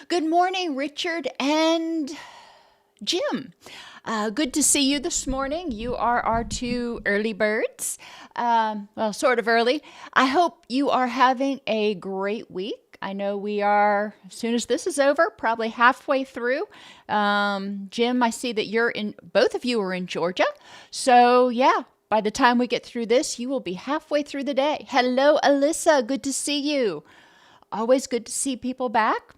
Good morning, Richard and Jim. Good to see you this morning. You are our two early birds. Well, sort of early. I hope you are having a great week. I know we are, as soon as this is over, probably halfway through. Jim, I see that both of you are in Georgia. So yeah, by the time we get through this, you will be halfway through the day. Hello, Alyssa. Good to see you. Always good to see people back.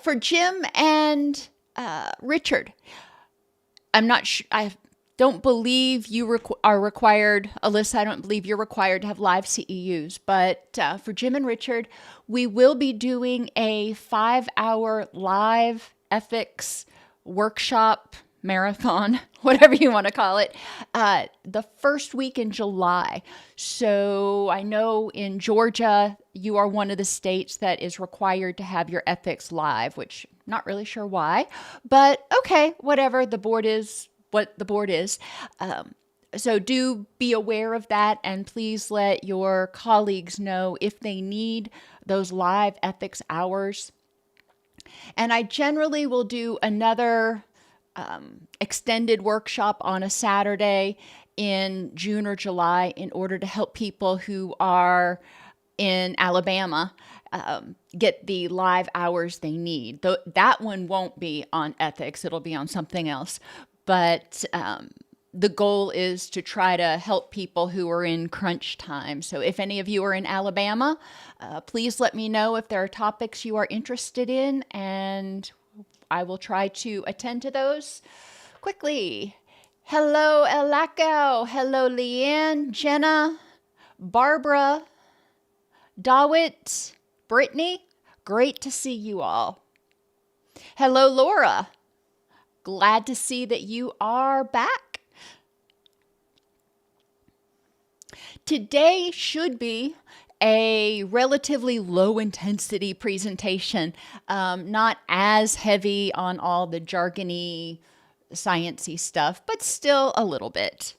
For Jim and Richard, I'm not sure. I don't believe you are required, Alyssa. I don't believe you're required to have live CEUs. But for Jim and Richard, we will be doing a 5-hour live ethics workshop marathon, whatever you want to call it, the first week in July. So I know in Georgia, you are one of the states that is required to have your ethics live, which I'm not really sure why, but okay, whatever. The board is what the board is. So do be aware of that, and please let your colleagues know if they need those live ethics hours. And I generally will do another extended workshop on a Saturday in June or July in order to help people who are in Alabama get the live hours they need. That one won't be on ethics. It'll be on something else. But the goal is to try to help people who are in crunch time. So if any of you are in Alabama, please let me know if there are topics you are interested in, and I will try to attend to those quickly. Hello, Elako. Hello, Leanne, Jenna, Barbara, Dawit, Brittany. Great to see you all. Hello, Laura. Glad to see that you are back. Today should be a relatively low intensity presentation, not as heavy on all the jargony, sciencey stuff, but still a little bit.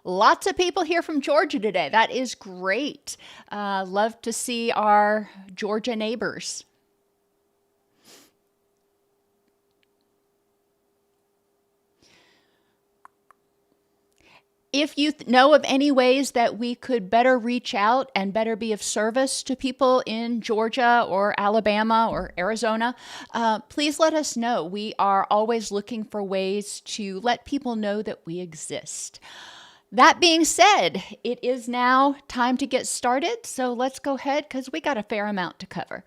Lots of people here from Georgia today. That is great. Love to see our Georgia neighbors. If you know of any ways that we could better reach out and better be of service to people in Georgia or Alabama or Arizona, please let us know. We are always looking for ways to let people know that we exist. That being said, it is now time to get started. So let's go ahead because we got a fair amount to cover.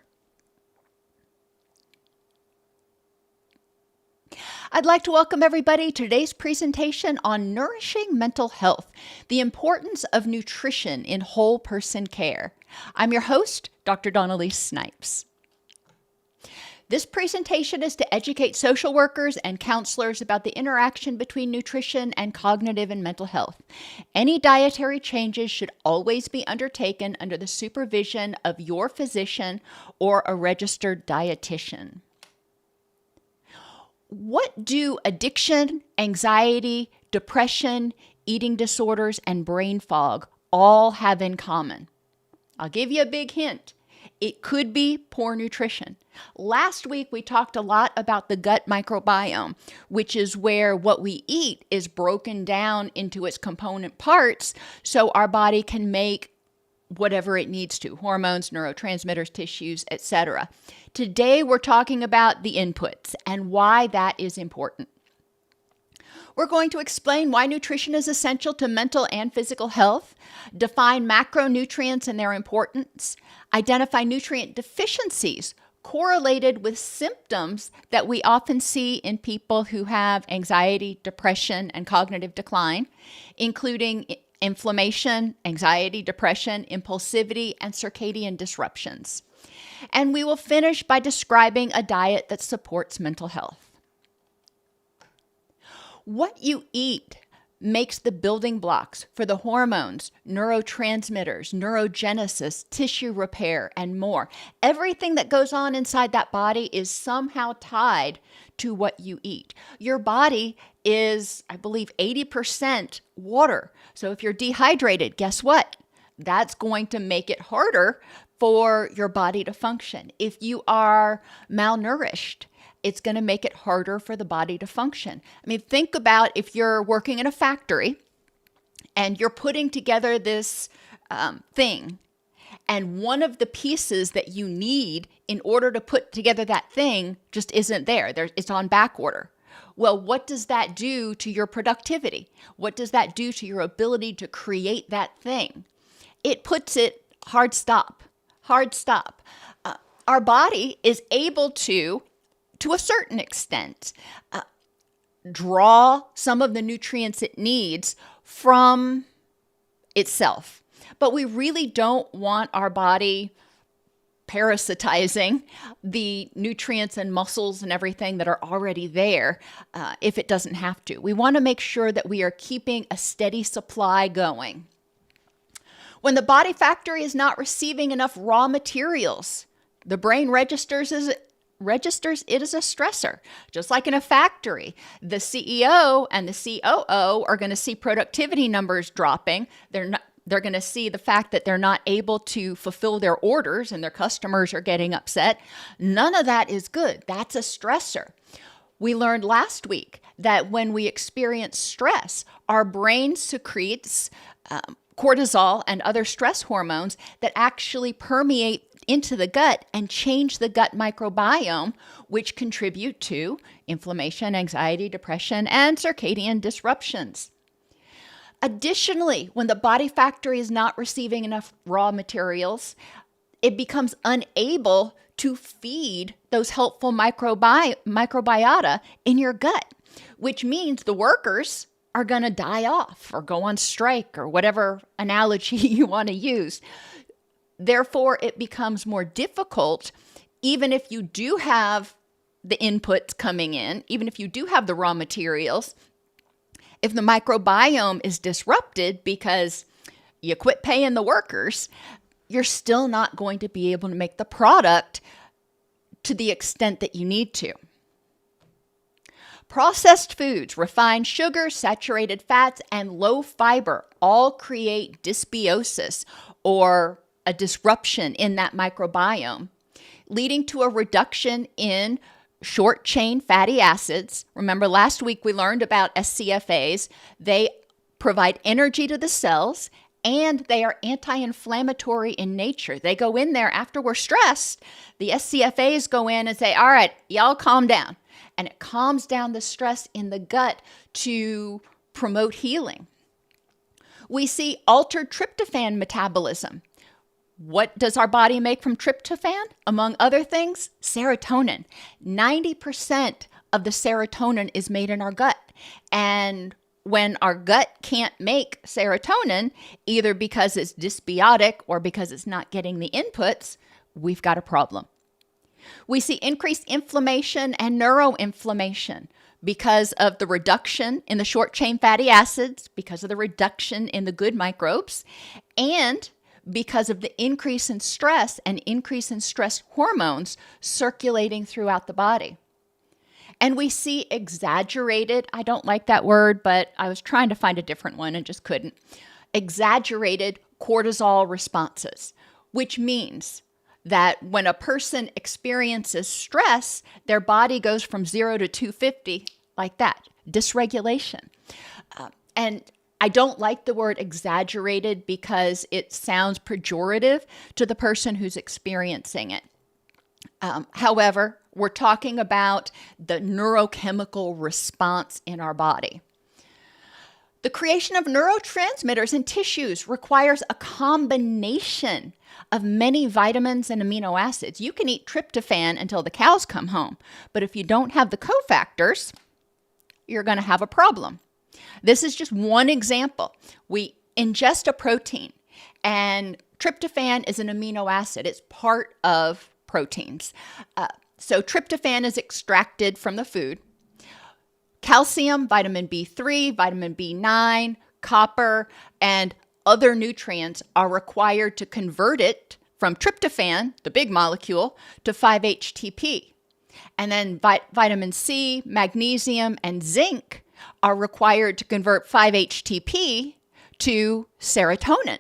I'd like to welcome everybody to today's presentation on nourishing mental health, the importance of nutrition in whole person care. I'm your host, Dr. Dawn-Elise Snipes. This presentation is to educate social workers and counselors about the interaction between nutrition and cognitive and mental health. Any dietary changes should always be undertaken under the supervision of your physician or a registered dietitian. What do addiction, anxiety, depression, eating disorders, and brain fog all have in common? I'll give you a big hint. It could be poor nutrition. Last week, we talked a lot about the gut microbiome, which is where what we eat is broken down into its component parts so our body can make whatever it needs to, hormones, neurotransmitters, tissues, etc. Today, we're talking about the inputs and why that is important. We're going to explain why nutrition is essential to mental and physical health, define macronutrients and their importance, identify nutrient deficiencies correlated with symptoms that we often see in people who have anxiety, depression, and cognitive decline, including inflammation, anxiety, depression, impulsivity, and circadian disruptions. And we will finish by describing a diet that supports mental health. What you eat makes the building blocks for the hormones, neurotransmitters, neurogenesis, tissue repair, and more. Everything that goes on inside that body is somehow tied to what you eat. Your body is, I believe, 80% water. So if you're dehydrated, guess what? That's going to make it harder for your body to function. If you are malnourished, it's going to make it harder for the body to function. I mean, think about if you're working in a factory and you're putting together this thing, and one of the pieces that you need in order to put together that thing just isn't there. It's on back order. Well, what does that do to your productivity? What does that do to your ability to create that thing? It puts it hard stop. Our body is able to a certain extent, draw some of the nutrients it needs from itself. But we really don't want our body parasitizing the nutrients and muscles and everything that are already there if it doesn't have to. We want to make sure that we are keeping a steady supply going. When the body factory is not receiving enough raw materials, the brain registers it as a stressor. Just like in a factory, the CEO and the COO are going to see productivity numbers dropping. They're going to see the fact that they're not able to fulfill their orders and their customers are getting upset. None of that is good. That's a stressor. We learned last week that when we experience stress, our brain secretes cortisol and other stress hormones that actually permeate into the gut and change the gut microbiome, which contribute to inflammation, anxiety, depression, and circadian disruptions. Additionally, when the body factory is not receiving enough raw materials, it becomes unable to feed those helpful microbiota in your gut, which means the workers are going to die off or go on strike or whatever analogy you want to use. Therefore, it becomes more difficult, even if you do have the inputs coming in, even if you do have the raw materials. If the microbiome is disrupted because you quit paying the workers, you're still not going to be able to make the product to the extent that you need to. Processed foods, refined sugars, saturated fats, and low fiber all create dysbiosis or a disruption in that microbiome, leading to a reduction in short-chain fatty acids. Remember, last week we learned about SCFAs. They provide energy to the cells, and they are anti-inflammatory in nature. They go in there after we're stressed. The SCFAs go in and say, all right, y'all calm down. And it calms down the stress in the gut to promote healing. We see altered tryptophan metabolism. What does our body make from tryptophan? Among other things, serotonin. 90% of the serotonin is made in our gut. And when our gut can't make serotonin, either because it's dysbiotic or because it's not getting the inputs, we've got a problem. We see increased inflammation and neuroinflammation because of the reduction in the short-chain fatty acids, because of the reduction in the good microbes, and because of the increase in stress and increase in stress hormones circulating throughout the body. And we see exaggerated, I don't like that word, but I was trying to find a different one and just couldn't, exaggerated cortisol responses, which means that when a person experiences stress, their body goes from 0 to 250 like that, dysregulation. And I don't like the word exaggerated because it sounds pejorative to the person who's experiencing it. However, we're talking about the neurochemical response in our body. The creation of neurotransmitters in tissues requires a combination of many vitamins and amino acids. You can eat tryptophan until the cows come home, but if you don't have the cofactors, you're going to have a problem. This is just one example. We ingest a protein, and tryptophan is an amino acid. It's part of proteins. So tryptophan is extracted from the food. Calcium, vitamin B3, vitamin B9, copper, and other nutrients are required to convert it from tryptophan, the big molecule, to 5-HTP. And then vitamin C, magnesium, and zinc are required to convert 5-HTP to serotonin.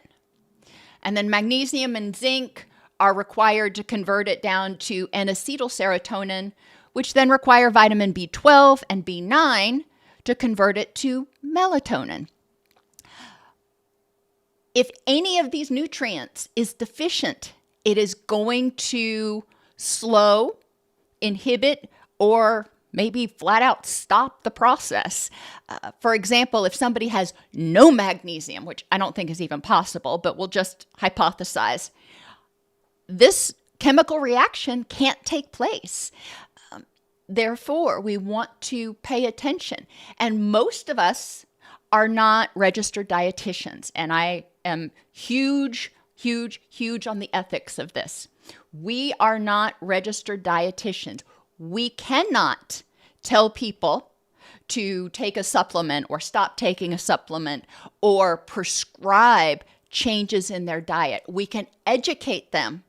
And then magnesium and zinc are required to convert it down to N-acetylserotonin, which then require vitamin B12 and B9 to convert it to melatonin. If any of these nutrients is deficient, it is going to slow, inhibit, or maybe flat out stop the process. For example, if somebody has no magnesium, which I don't think is even possible, but we'll just hypothesize, this chemical reaction can't take place. Therefore, we want to pay attention. And most of us are not registered dietitians. And I am huge on the ethics of this. We are not registered dietitians. We cannot tell people to take a supplement or stop taking a supplement or prescribe changes in their diet. We can educate them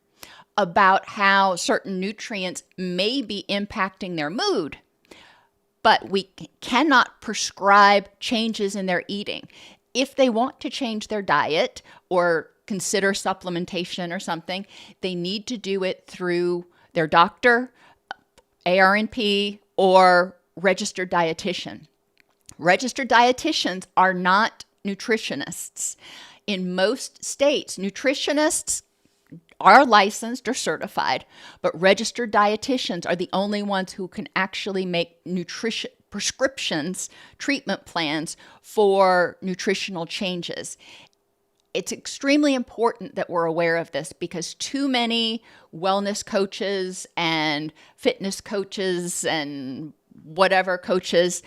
about how certain nutrients may be impacting their mood, but we cannot prescribe changes in their eating. If they want to change their diet or consider supplementation or something, they need to do it through their doctor, ARNP, or registered dietitian. Registered dietitians are not nutritionists. In most states, nutritionists are licensed or certified, but registered dietitians are the only ones who can actually make nutrition prescriptions, treatment plans for nutritional changes. It's extremely important that we're aware of this because too many wellness coaches and fitness coaches and whatever coaches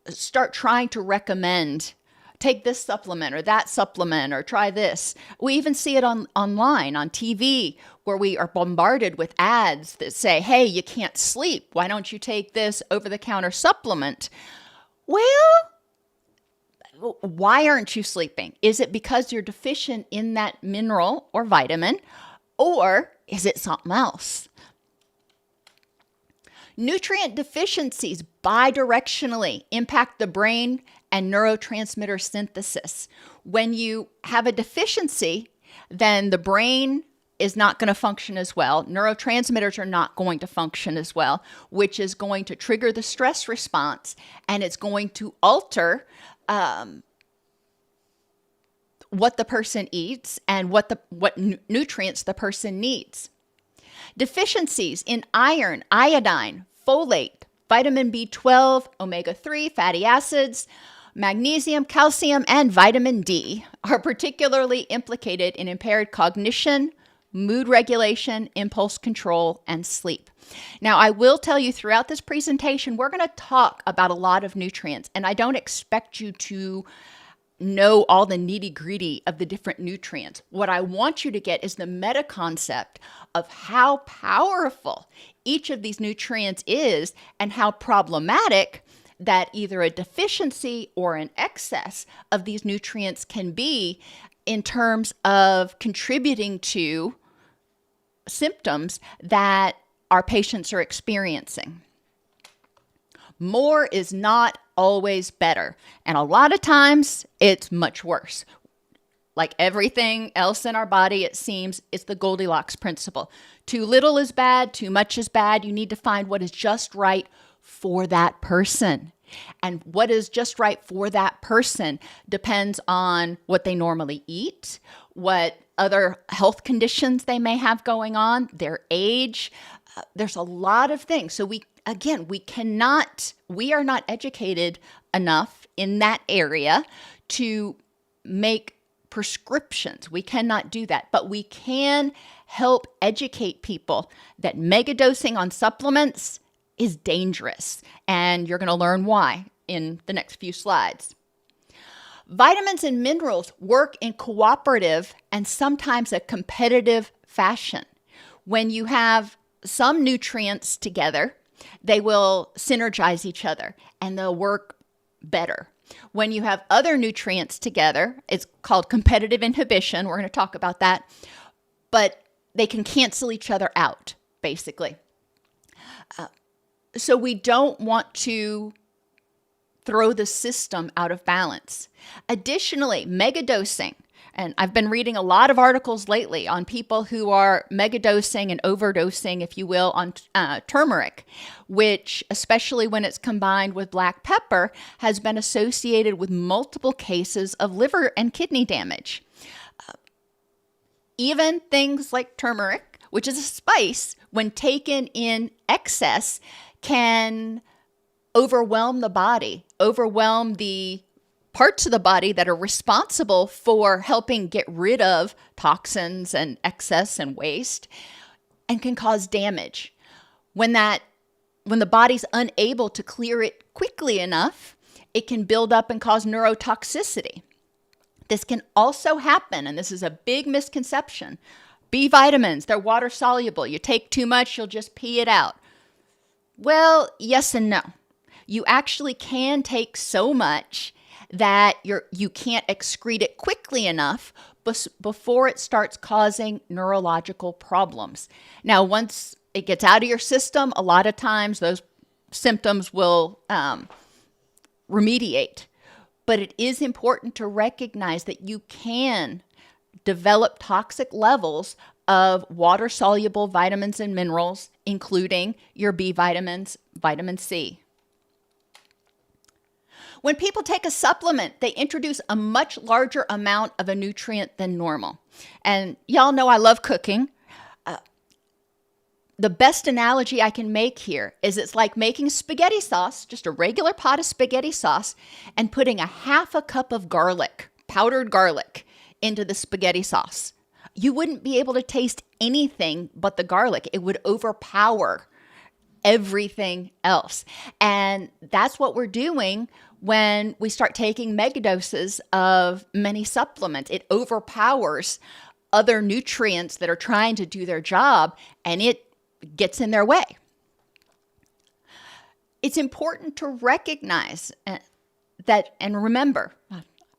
start trying to recommend take this supplement or that supplement or try this. We even see it online, on TV, where we are bombarded with ads that say, hey, you can't sleep. Why don't you take this over-the-counter supplement? Well, why aren't you sleeping? Is it because you're deficient in that mineral or vitamin, or is it something else? Nutrient deficiencies bidirectionally impact the brain and neurotransmitter synthesis. When you have a deficiency, then the brain is not going to function as well. Neurotransmitters are not going to function as well, which is going to trigger the stress response, and it's going to alter what the person eats and what nutrients the person needs. Deficiencies in iron, iodine, folate, vitamin B12, omega-3 fatty acids, magnesium, calcium, and vitamin D are particularly implicated in impaired cognition, mood regulation, impulse control, and sleep. Now, I will tell you throughout this presentation, we're going to talk about a lot of nutrients, and I don't expect you to know all the nitty-gritty of the different nutrients. What I want you to get is the meta concept of how powerful each of these nutrients is and how problematic that either a deficiency or an excess of these nutrients can be in terms of contributing to symptoms that our patients are experiencing. More is not always better, and a lot of times it's much worse. Like everything else in our body, it seems, it's the Goldilocks principle. Too little is bad, too much is bad. You need to find what is just right for that person. And what is just right for that person depends on what they normally eat, what other health conditions they may have going on, their age. There's a lot of things. So we are not educated enough in that area to make prescriptions. We cannot do that, but we can help educate people that megadosing on supplements is dangerous, and you're going to learn why in the next few slides. Vitamins and minerals work in cooperative and sometimes a competitive fashion. When you have some nutrients together, they will synergize each other and they'll work better. When you have other nutrients together, it's called competitive inhibition. We're going to talk about that, but they can cancel each other out, basically. So we don't want to throw the system out of balance. Additionally, megadosing, And I've been reading a lot of articles lately on people who are megadosing and overdosing, if you will, on turmeric, which, especially when it's combined with black pepper, has been associated with multiple cases of liver and kidney damage. Even things like turmeric, which is a spice, when taken in excess, can overwhelm the body, overwhelm the parts of the body that are responsible for helping get rid of toxins and excess and waste, and can cause damage. When the body's unable to clear it quickly enough, it can build up and cause neurotoxicity. This can also happen, and this is a big misconception. B vitamins, they're water soluble. You take too much, you'll just pee it out. Well, yes and no. You actually can take so much that you can't excrete it quickly enough before it starts causing neurological problems. Now, once it gets out of your system, a lot of times those symptoms will remediate. But it is important to recognize that you can develop toxic levels of water-soluble vitamins and minerals, including your B vitamins, vitamin C. When people take a supplement, they introduce a much larger amount of a nutrient than normal. And y'all know I love cooking. The best analogy I can make here is it's like making spaghetti sauce, just a regular pot of spaghetti sauce, and putting a half a cup of garlic, powdered garlic, into the spaghetti sauce. You wouldn't be able to taste anything but the garlic. It would overpower everything else. And that's what we're doing when we start taking megadoses of many supplements. It overpowers other nutrients that are trying to do their job, and it gets in their way. It's important to recognize that, and remember,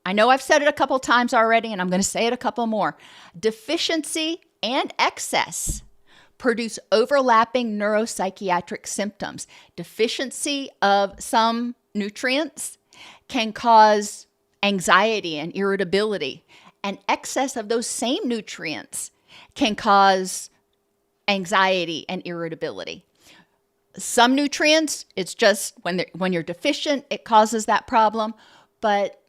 I know I've said it a couple times already, and I'm going to say it a couple more. Deficiency and excess produce overlapping neuropsychiatric symptoms. Deficiency of some nutrients can cause anxiety and irritability, and excess of those same nutrients can cause anxiety and irritability. Some nutrients, it's just when you're deficient, it causes that problem, but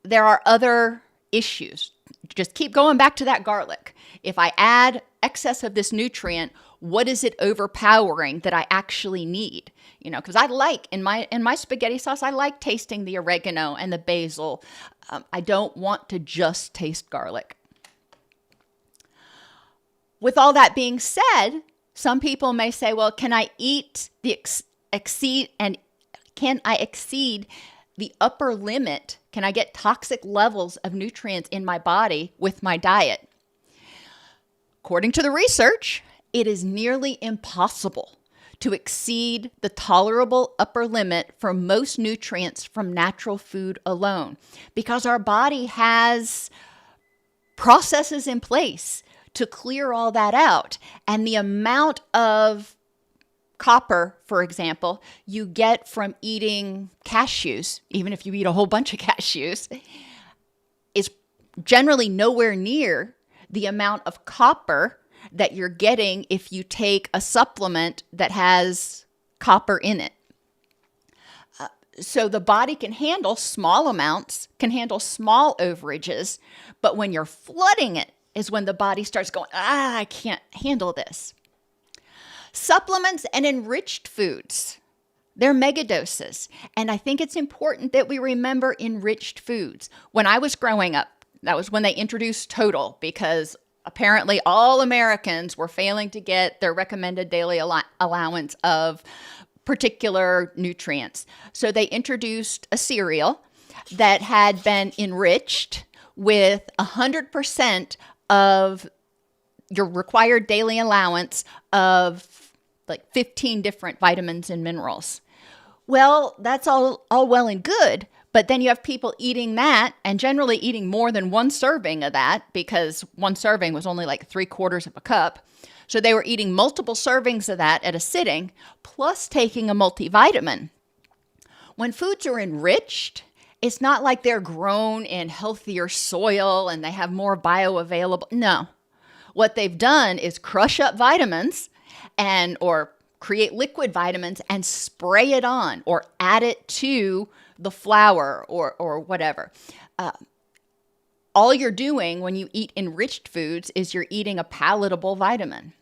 there are other issues. Just keep going back to that garlic. If I add excess of this nutrient, what is it overpowering that I actually need? Because I like in my spaghetti sauce, I like tasting the oregano and the basil. I don't want to just taste garlic. With all that being said, some people may say, well, can I eat can I exceed the upper limit? Can I get toxic levels of nutrients in my body with my diet? According to the research, it is nearly impossible to exceed the tolerable upper limit for most nutrients from natural food alone, because our body has processes in place to clear all that out. And the amount of copper, for example, you get from eating cashews, even if you eat a whole bunch of cashews, is generally nowhere near the amount of copper that you're getting if you take a supplement that has copper in it. So the body can handle small amounts, can handle small overages, but when you're flooding it is when the body starts going, I can't handle this. Supplements and enriched foods, they're megadoses. And I think it's important that we remember enriched foods. When I was growing up, that was when they introduced Total, because apparently all Americans were failing to get their recommended daily allowance of particular nutrients. So they introduced a cereal that had been enriched with 100% of your required daily allowance of like 15 different vitamins and minerals. Well, that's all well and good, but then you have people eating that and generally eating more than one serving of that, because one serving was only like 3/4 of a cup. So they were eating multiple servings of that at a sitting, plus taking a multivitamin. When foods are enriched It's not like they're grown in healthier soil and they have more bioavailable. No. What they've done is crush up vitamins or create liquid vitamins and spray it on or add it to the flour or whatever. All you're doing when you eat enriched foods is you're eating a palatable vitamin.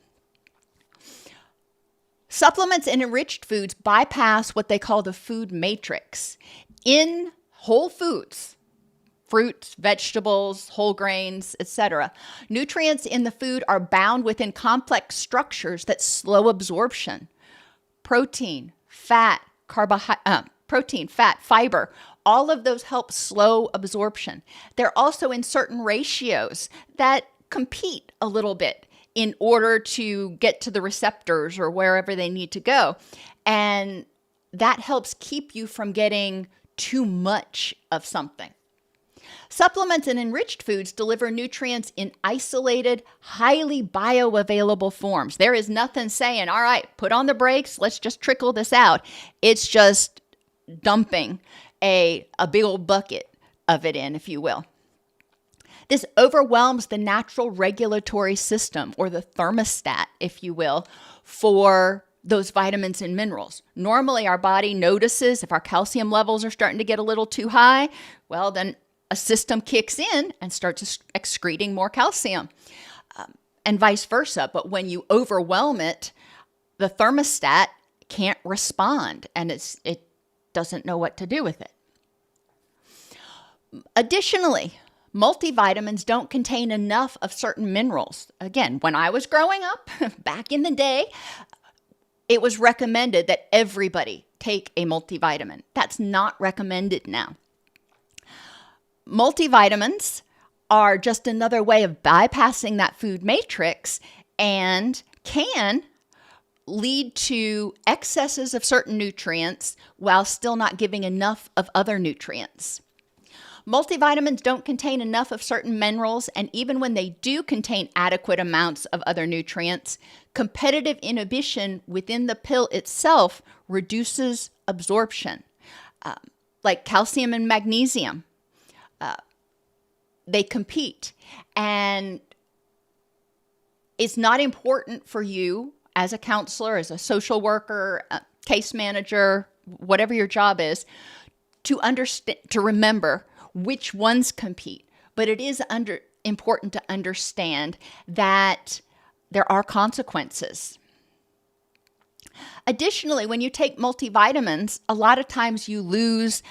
Supplements and enriched foods bypass what they call the food matrix. In whole foods, fruits, vegetables, whole grains, etc., nutrients in the food are bound within complex structures that slow absorption. Protein, fat, fiber, all of those help slow absorption. They're also in certain ratios that compete a little bit in order to get to the receptors or wherever they need to go. And that helps keep you from getting too much of something. Supplements and enriched foods deliver nutrients in isolated, highly bioavailable forms. There is nothing saying, all right, put on the brakes, let's just trickle this out. It's just dumping a big old bucket of it in, if you will. This overwhelms the natural regulatory system, or the thermostat, if you will, for those vitamins and minerals. Normally, our body notices if our calcium levels are starting to get a little too high. Well, then a system kicks in and starts excreting more calcium, and vice versa. But when you overwhelm it, the thermostat can't respond, and it doesn't know what to do with it. Additionally, multivitamins don't contain enough of certain minerals. Again, when I was growing up, back in the day, it was recommended that everybody take a multivitamin. That's not recommended now. Multivitamins are just another way of bypassing that food matrix and can lead to excesses of certain nutrients while still not giving enough of other nutrients. Multivitamins don't contain enough of certain minerals, and even when they do contain adequate amounts of other nutrients, competitive inhibition within the pill itself reduces absorption. Like calcium and magnesium, they compete. And it's not important for you as a counselor, as a social worker, a case manager, whatever your job is, to remember which ones compete. But it is important to understand that there are consequences. Additionally, when you take multivitamins, a lot of times you lose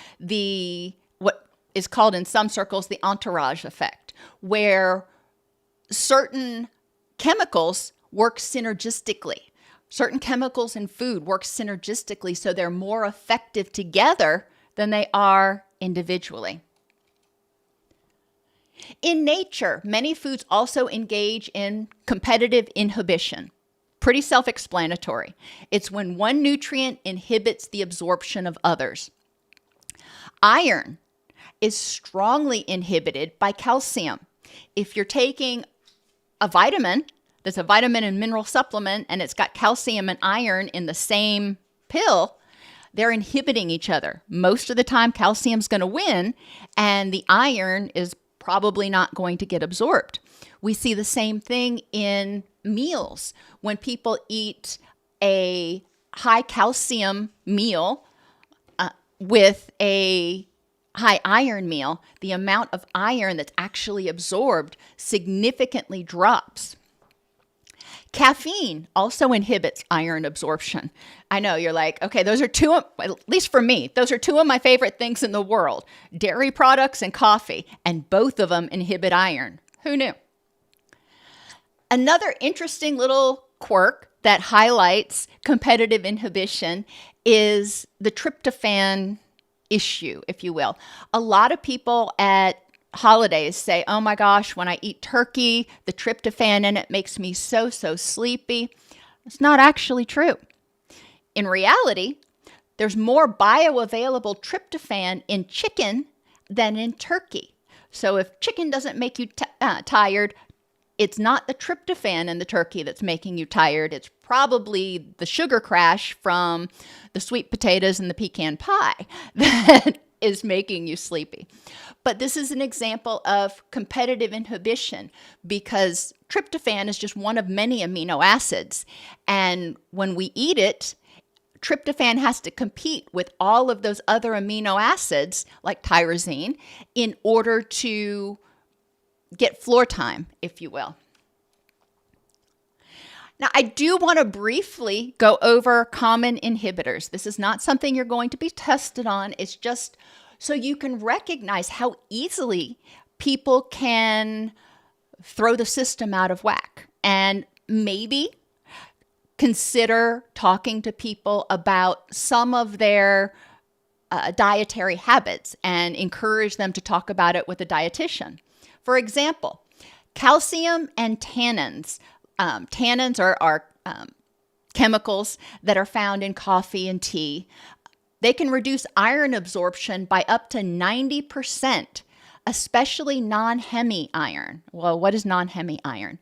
what is called in some circles the entourage effect, where certain chemicals work synergistically. Certain chemicals in food work synergistically, so they're more effective together than they are individually. In nature, many foods also engage in competitive inhibition. Pretty self-explanatory. It's when one nutrient inhibits the absorption of others. Iron is strongly inhibited by calcium. If you're taking a vitamin that's a vitamin and mineral supplement and it's got calcium and iron in the same pill, they're inhibiting each other. Most of the time, calcium's going to win, and the iron is probably not going to get absorbed. We see the same thing in meals. When people eat a high calcium meal with a high iron meal, the amount of iron that's actually absorbed significantly drops. Caffeine also inhibits iron absorption. I know you're like, okay, those are at least for me, those are two of my favorite things in the world, dairy products and coffee, and both of them inhibit iron. Who knew? Another interesting little quirk that highlights competitive inhibition is the tryptophan issue, if you will. A lot of people at holidays say, oh my gosh, when I eat turkey, the tryptophan in it makes me so sleepy. It's not actually true. In reality, there's more bioavailable tryptophan in chicken than in turkey. So if chicken doesn't make you tired, it's not the tryptophan in the turkey that's making you tired. It's probably the sugar crash from the sweet potatoes and the pecan pie that is making you sleepy. But this is an example of competitive inhibition because tryptophan is just one of many amino acids. And when we eat it, tryptophan has to compete with all of those other amino acids like tyrosine in order to get floor time, if you will. Now, I do want to briefly go over common inhibitors. This is not something you're going to be tested on. It's just so you can recognize how easily people can throw the system out of whack. And maybe consider talking to people about some of their dietary habits and encourage them to talk about it with a dietitian. For example, calcium and tannins. Tannins are chemicals that are found in coffee and tea. They can reduce iron absorption by up to 90%, especially non-hemi iron. Well, what is non-hemi iron?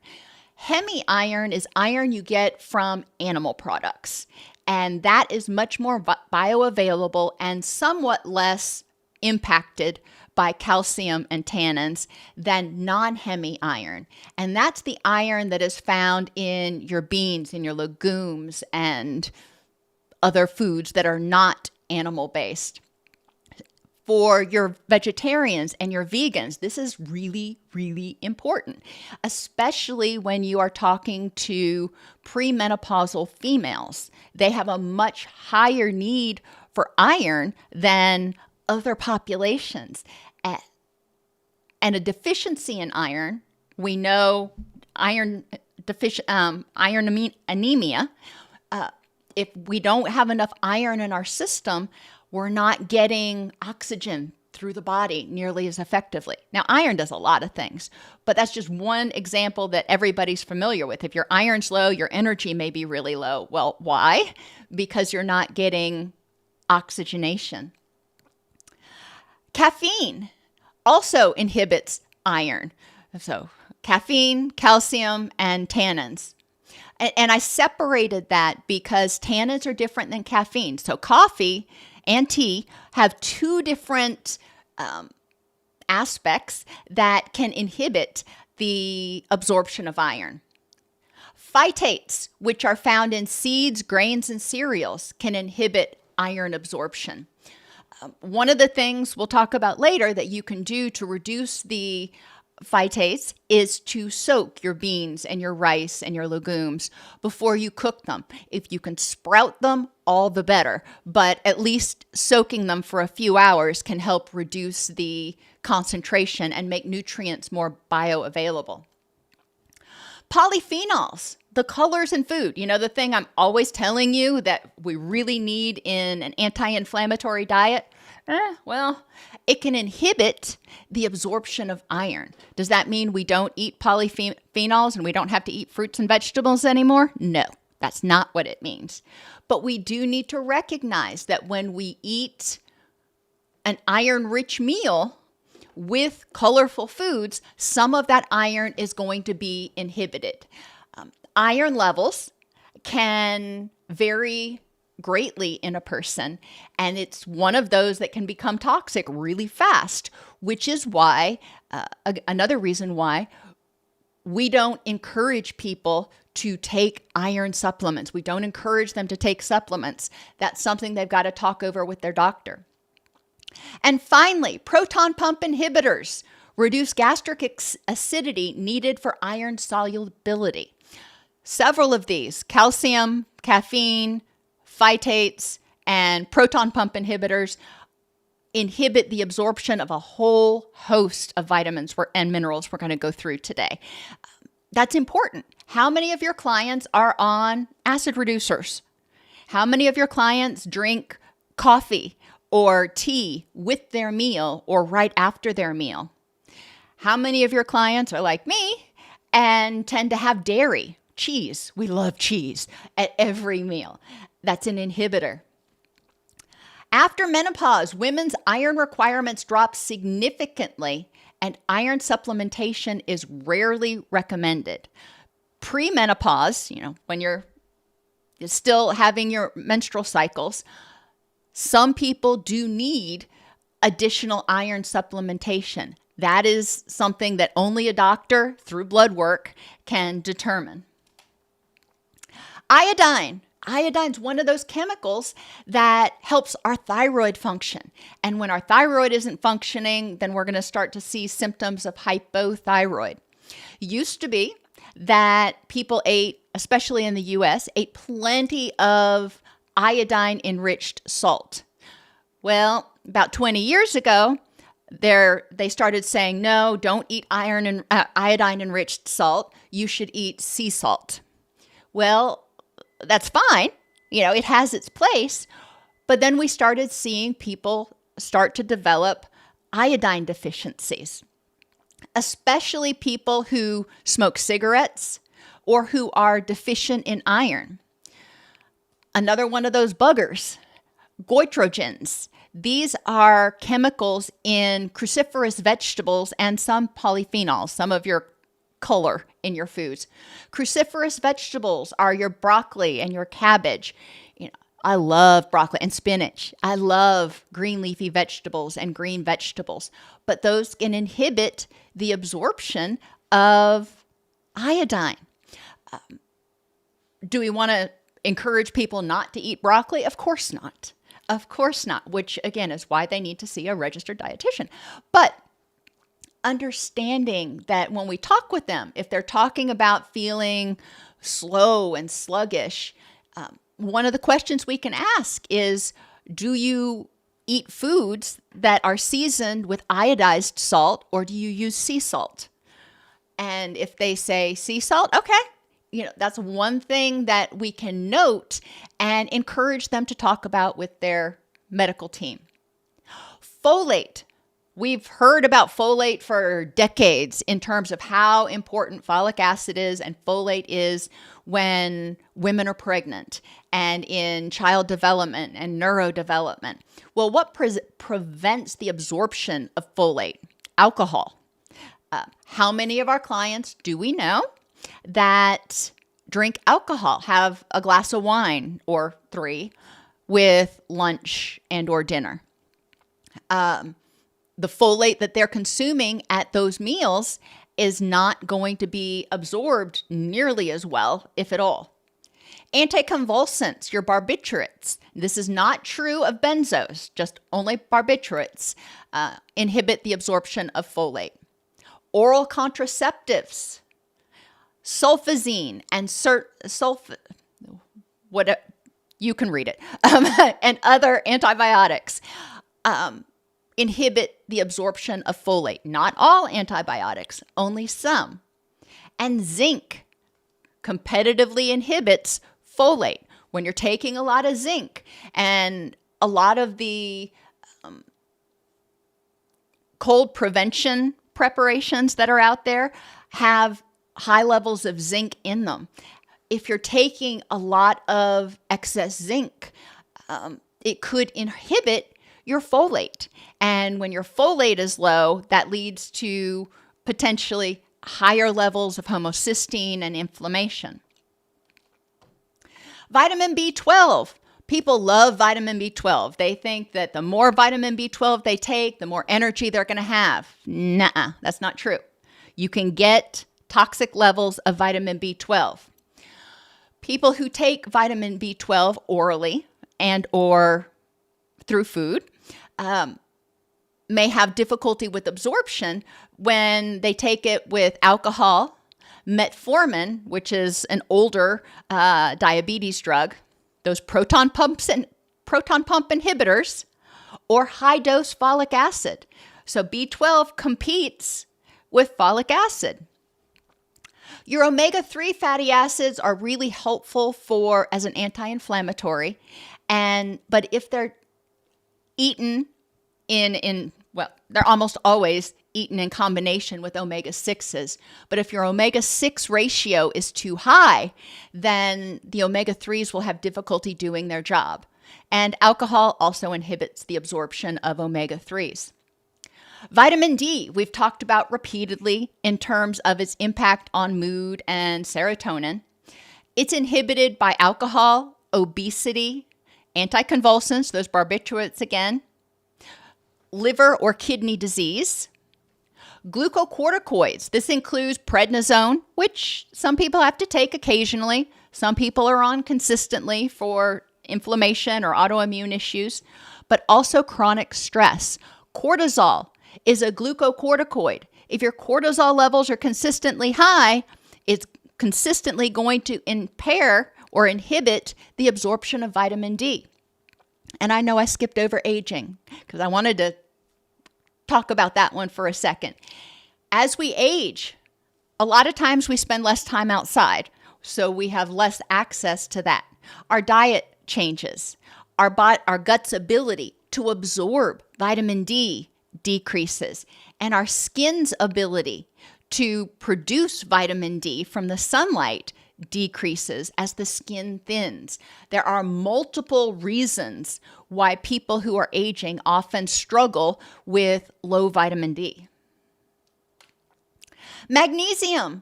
Hemi iron is iron you get from animal products, and that is much more bioavailable and somewhat less impacted by calcium and tannins than non-hemi iron. And that's the iron that is found in your beans, in your legumes, and other foods that are not animal-based. For your vegetarians and your vegans, this is really, really important, especially when you are talking to premenopausal females. They have a much higher need for iron than other populations. And a deficiency in iron, we know anemia. If we don't have enough iron in our system, we're not getting oxygen through the body nearly as effectively. Now, iron does a lot of things, but that's just one example that everybody's familiar with. If your iron's low, your energy may be really low. Well, why? Because you're not getting oxygenation. Caffeine also inhibits iron. So caffeine, calcium, and tannins. And I separated that because tannins are different than caffeine. So coffee and tea have two different aspects that can inhibit the absorption of iron. Phytates, which are found in seeds, grains, and cereals, can inhibit iron absorption. One of the things we'll talk about later that you can do to reduce the phytates is to soak your beans and your rice and your legumes before you cook them. If you can sprout them, all the better, but at least soaking them for a few hours can help reduce the concentration and make nutrients more bioavailable. Polyphenols, the colors in food. You know, the thing I'm always telling you that we really need in an anti-inflammatory diet? Well, it can inhibit the absorption of iron. Does that mean we don't eat polyphenols and we don't have to eat fruits and vegetables anymore? No, that's not what it means. But we do need to recognize that when we eat an iron-rich meal with colorful foods, some of that iron is going to be inhibited. Iron levels can vary greatly in a person, and it's one of those that can become toxic really fast, which is why, another reason why we don't encourage people to take iron supplements. We don't encourage them to take supplements. That's something they've got to talk over with their doctor. And finally, proton pump inhibitors reduce gastric acidity needed for iron solubility. Several of these, calcium, caffeine, phytates, and proton pump inhibitors, inhibit the absorption of a whole host of vitamins and minerals we're going to go through today. That's important. How many of your clients are on acid reducers? How many of your clients drink coffee or tea with their meal or right after their meal? How many of your clients are like me and tend to have dairy, cheese? We love cheese at every meal. That's an inhibitor. After menopause, women's iron requirements drop significantly, and iron supplementation is rarely recommended. Premenopause, when you're still having your menstrual cycles, some people do need additional iron supplementation. That is something that only a doctor through blood work can determine. Iodine. Iodine's one of those chemicals that helps our thyroid function. And when our thyroid isn't functioning, then we're going to start to see symptoms of hypothyroid. Used to be that people ate, especially in the US, ate plenty of iodine-enriched salt. Well, about 20 years ago, they started saying, no, don't eat iodine-enriched salt. You should eat sea salt. Well, that's fine. It has its place. But then we started seeing people start to develop iodine deficiencies, especially people who smoke cigarettes or who are deficient in iron. Another one of those buggers, goitrogens. These are chemicals in cruciferous vegetables and some polyphenols, some of your color in your foods. Cruciferous vegetables are your broccoli and your cabbage. I love broccoli and spinach. I love green leafy vegetables and green vegetables, but those can inhibit the absorption of iodine. Do we want to encourage people not to eat broccoli? Of course not. Of course not, which again is why they need to see a registered dietitian. But understanding that when we talk with them, if they're talking about feeling slow and sluggish, one of the questions we can ask is, do you eat foods that are seasoned with iodized salt, or do you use sea salt? And if they say sea salt, okay, that's one thing that we can note and encourage them to talk about with their medical team. Folate. We've heard about folate for decades in terms of how important folic acid is and folate is when women are pregnant and in child development and neurodevelopment. Well, what prevents the absorption of folate? Alcohol. How many of our clients do we know that drink alcohol, have a glass of wine or 3 with lunch and or dinner? The folate that they're consuming at those meals is not going to be absorbed nearly as well, if at all. Anticonvulsants, your barbiturates. This is not true of benzos, just only barbiturates inhibit the absorption of folate. Oral contraceptives, sulfazine and you can read it, and other antibiotics inhibit the absorption of folate. Not all antibiotics, only some. And zinc competitively inhibits folate. When you're taking a lot of zinc, and a lot of the cold prevention preparations that are out there have high levels of zinc in them. If you're taking a lot of excess zinc, it could inhibit your folate. And when your folate is low, that leads to potentially higher levels of homocysteine and inflammation. Vitamin B12. People love vitamin B12. They think that the more vitamin B12 they take, the more energy they're going to have. Nuh-uh, that's not true. You can get toxic levels of vitamin B12. People who take vitamin B12 orally and or through food may have difficulty with absorption when they take it with alcohol, metformin, which is an older diabetes drug, those proton pump inhibitors, or high-dose folic acid. So B12 competes with folic acid. Your omega-3 fatty acids are really helpful as an anti-inflammatory, but if they're eaten they're almost always eaten in combination with omega-6s. But if your omega-6 ratio is too high, then the omega-3s will have difficulty doing their job. And alcohol also inhibits the absorption of omega-3s. Vitamin D, we've talked about repeatedly in terms of its impact on mood and serotonin. It's inhibited by alcohol, obesity, anticonvulsants, those barbiturates again, liver or kidney disease. Glucocorticoids. This includes prednisone, which some people have to take occasionally. Some people are on consistently for inflammation or autoimmune issues, but also chronic stress. Cortisol is a glucocorticoid. If your cortisol levels are consistently high, it's consistently going to impair or inhibit the absorption of vitamin D. And I know I skipped over aging because I wanted to talk about that one for a second. As we age, a lot of times we spend less time outside, so we have less access to that. Our diet changes. Our gut's ability to absorb vitamin D decreases, and our skin's ability to produce vitamin D from the sunlight decreases as the skin thins. There are multiple reasons why people who are aging often struggle with low vitamin D. Magnesium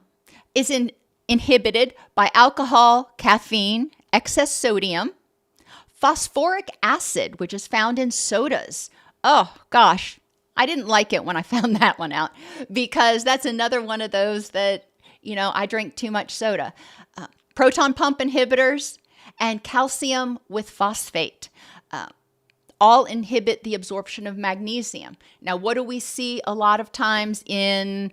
is inhibited by alcohol, caffeine, excess sodium, phosphoric acid, which is found in sodas. Oh gosh, I didn't like it when I found that one out because that's another one of those that, I drink too much soda. Proton pump inhibitors and calcium with phosphate all inhibit the absorption of magnesium. Now, what do we see a lot of times in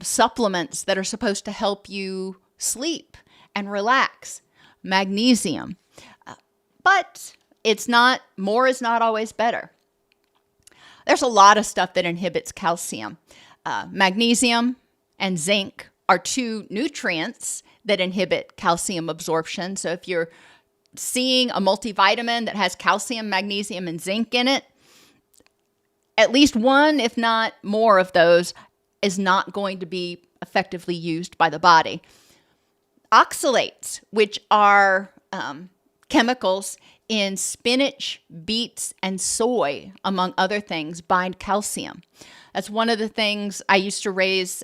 supplements that are supposed to help you sleep and relax? Magnesium. But more is not always better. There's a lot of stuff that inhibits calcium. Magnesium and zinc are two nutrients that inhibit calcium absorption. So if you're seeing a multivitamin that has calcium, magnesium, and zinc in it, at least one, if not more of those, is not going to be effectively used by the body. Oxalates, which are chemicals in spinach, beets, and soy, among other things, bind calcium. That's one of the things I used to raise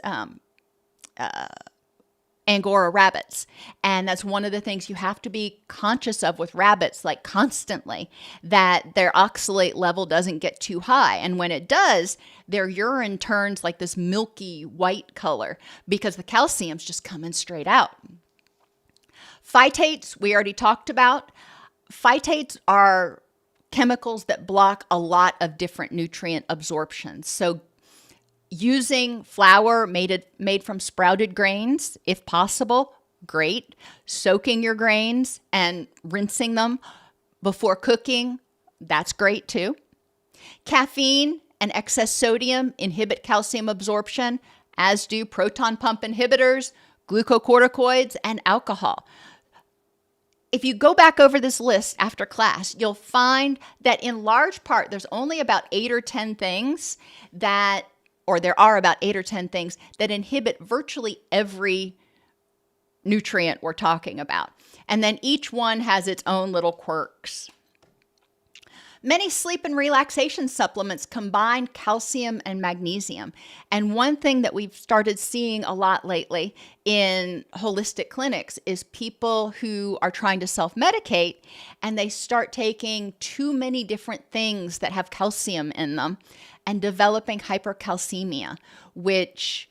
Angora rabbits. And that's one of the things you have to be conscious of with rabbits, like constantly, that their oxalate level doesn't get too high. And when it does, their urine turns like this milky white color because the calcium's just coming straight out. Phytates, we already talked about. Phytates are chemicals that block a lot of different nutrient absorption. So using flour made from sprouted grains, if possible, great. Soaking your grains and rinsing them before cooking, that's great too. Caffeine and excess sodium inhibit calcium absorption, as do proton pump inhibitors, glucocorticoids, and alcohol. If you go back over this list after class, you'll find that in large part, there's only about 8 or 10 things that inhibit virtually every nutrient we're talking about. And then each one has its own little quirks. Many sleep and relaxation supplements combine calcium and magnesium. And one thing that we've started seeing a lot lately in holistic clinics is people who are trying to self-medicate and they start taking too many different things that have calcium in them and developing hypercalcemia, which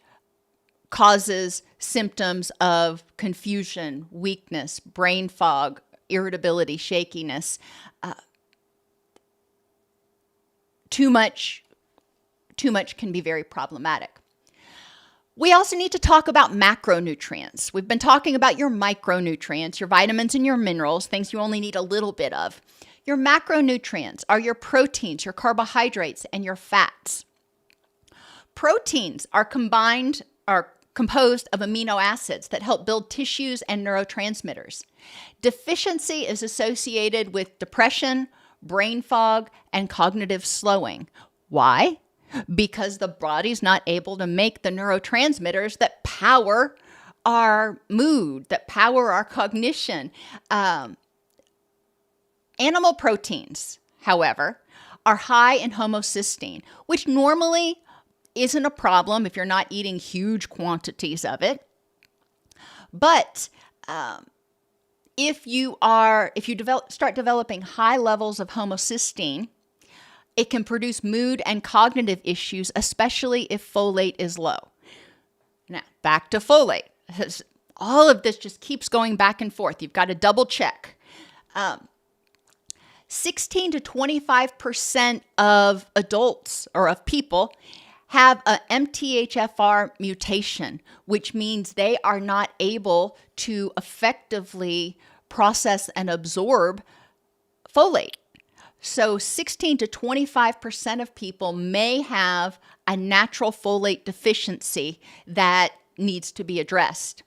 causes symptoms of confusion, weakness, brain fog, irritability, shakiness. Too much can be very problematic. We also need to talk about macronutrients. We've been talking about your micronutrients, your vitamins and your minerals, things you only need a little bit of. Your macronutrients are your proteins, your carbohydrates, and your fats. Proteins are composed of amino acids that help build tissues and neurotransmitters. Deficiency is associated with depression, brain fog, and cognitive slowing. Why? Because the body's not able to make the neurotransmitters that power our mood, that power our cognition. Animal proteins, however, are high in homocysteine, which normally isn't a problem if you're not eating huge quantities of it. But if you start developing high levels of homocysteine, It can produce mood and cognitive issues, especially if folate is low. Now, back to folate. All of this just keeps going back and forth. You've got to double check. 16 to 25% of adults or of people have a MTHFR mutation, which means they are not able to effectively process and absorb folate. So 16 to 25% of people may have a natural folate deficiency that needs to be addressed.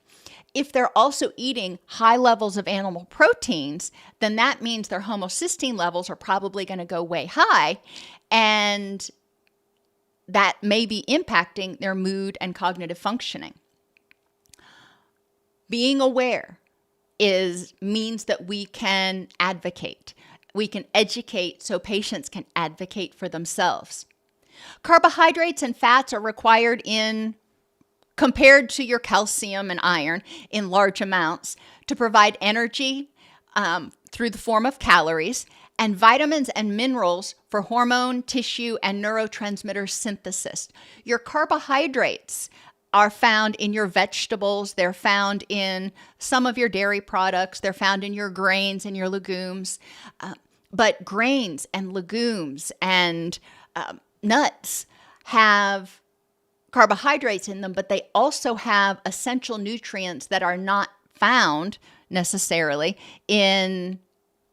If they're also eating high levels of animal proteins, then that means their homocysteine levels are probably going to go way high, and that may be impacting their mood and cognitive functioning. Being aware means that we can advocate. We can educate so patients can advocate for themselves. Carbohydrates and fats are required compared to your calcium and iron in large amounts to provide energy through the form of calories, and vitamins and minerals for hormone, tissue, and neurotransmitter synthesis. Your carbohydrates are found in your vegetables. They're found in some of your dairy products. They're found in your grains and your legumes. But grains and legumes and nuts have carbohydrates in them, but they also have essential nutrients that are not found necessarily in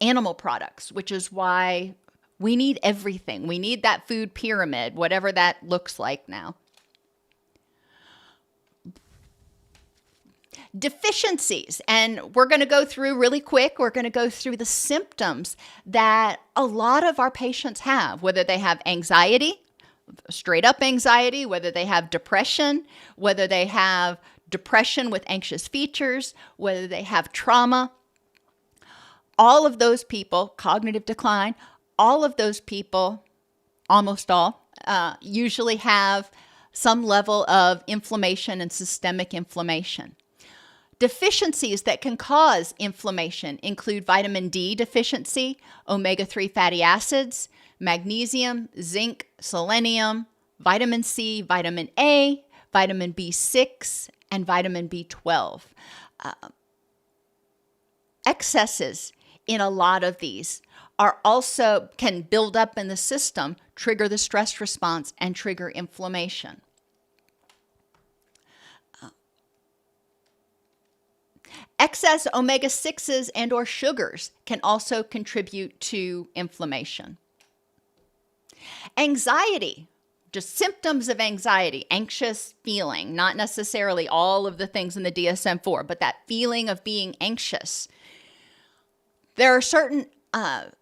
animal products, which is why we need everything. We need that food pyramid, whatever that looks like now. Deficiencies, and we're going to go through really quick, we're going to go through the symptoms that a lot of our patients have, whether they have anxiety, straight up anxiety, whether they have depression, whether they have depression with anxious features, whether they have trauma. All of those people, cognitive decline, all of those people, almost all, usually have some level of inflammation and systemic inflammation. Deficiencies that can cause inflammation include vitamin D deficiency, omega-3 fatty acids, magnesium, zinc, selenium, vitamin C, vitamin A, vitamin B6, and vitamin B12. Excesses in a lot of these can build up in the system, trigger the stress response, and trigger inflammation. Excess omega-6s and or sugars can also contribute to inflammation. Anxiety, just symptoms of anxiety, anxious feeling, not necessarily all of the things in the DSM-4, but that feeling of being anxious. There are certain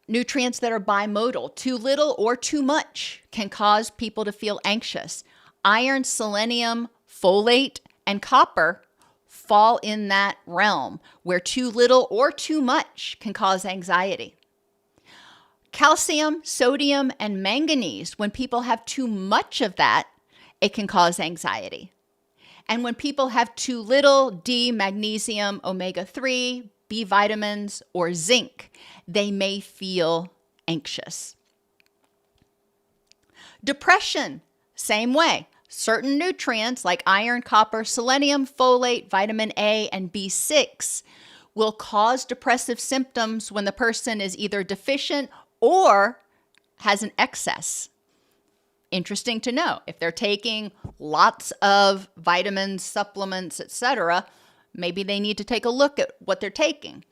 nutrients that are bimodal. Too little or too much can cause people to feel anxious. Iron, selenium, folate, and copper fall in that realm where too little or too much can cause anxiety. Calcium, sodium, and manganese, when people have too much of that, it can cause anxiety. And when people have too little D, magnesium, omega-3, B vitamins, or zinc, they may feel anxious. Depression, same way. Certain nutrients like iron, copper, selenium, folate, vitamin A, and B6 will cause depressive symptoms when the person is either deficient or has an excess. Interesting to know. If they're taking lots of vitamins, supplements, etc., maybe they need to take a look at what they're taking.